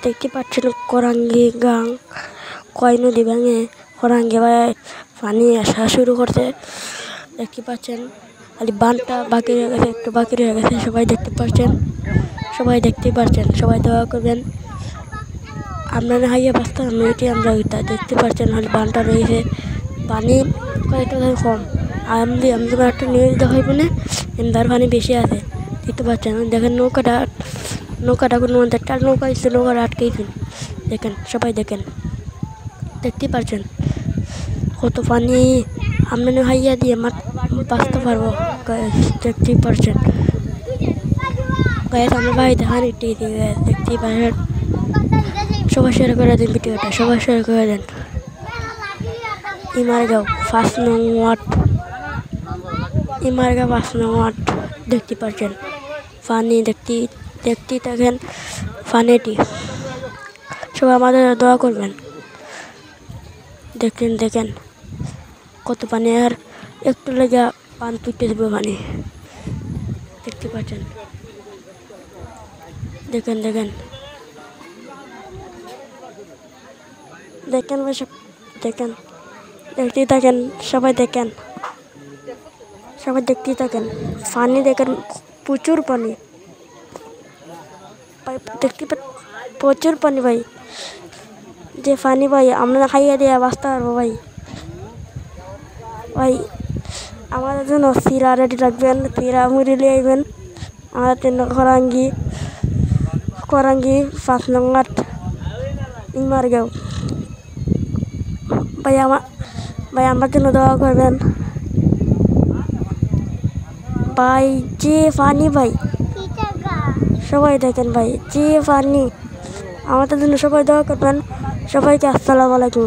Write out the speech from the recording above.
দেখতে পাচ্ছেন কোরাঙ্গি গাং কয় নদী ভেঙে কোরাঙ্গি পানি আসা শুরু করছে। দেখতে পাচ্ছেন খালি বানটা বাকি রয়ে গেছে, একটু বাকি রয়ে গেছে। সবাই দেখতে পাচ্ছেন, সবাই দোয়া করবেন। আপনারা হাইয়া বাঁচতে আমি এটি আমরা ওইটা দেখতে পাচ্ছেন খালি বানটা রয়েছে, পানি কয়েকটা কম। আমি তোমার একটা নিউজ দেখাইব না, এবার পানি বেশি আছে। দেখতে পাচ্ছেন, দেখেন নৌকাটা কোনো একটা নৌকা এসে নৌকাটা আটকেইছেন। দেখেন, সবাই দেখেন, দেখতে পাচ্ছেন কত পানি। আপনারা হাইয়া দিয়ে বাঁচতে পারবো, দেখতেই পাচ্ছেন। গায়ে আমার বাড়িতে হানিটি দিয়ে দেখতেই পাচ্ছেন। সবাই শেয়ার করে দেন ভিডিওটা, সবাই শেয়ার করে দেন। ইমারগাঁও 5 নং ওয়ার্ড, ইমারগাঁও 5 নং ওয়ার্ড দেখতে পাচ্ছেন। পানি দেখতেই থাকেন পানিটি। সবাই আমাদের দোয়া করবেন। দেখেন কত পানি, আর একটু লেগে পান তুলতে দেবে পানি। দেখতে পাচ্ছেন, দেখেন দেখতেই থাকেন, সবাই দেখতেই থাকেন। পানি দেখেন, প্রচুর পানি দেখতে প্রচুর পানি ভাই। যে পানি ভাই আমরা খাইয়ে দিয়ে বাঁচতে পারবো ভাই। আমাদের জন্য চিরা রেডি রাখবেন, চিরা মুড়ি নিয়ে আইবেন। আমাদের জন্য কোরাঙ্গি 5 নং ওয়ার্ড ইমারগাঁও। ভাই আমার জন্য দোয়া করবেন ভাই। যে পানি ভাই, সবাই দেখেন ভাই, যে পানি। আমাদের জন্য সবাই দোয়া করবেন। সবাইকে আসসালামু আলাইকুম।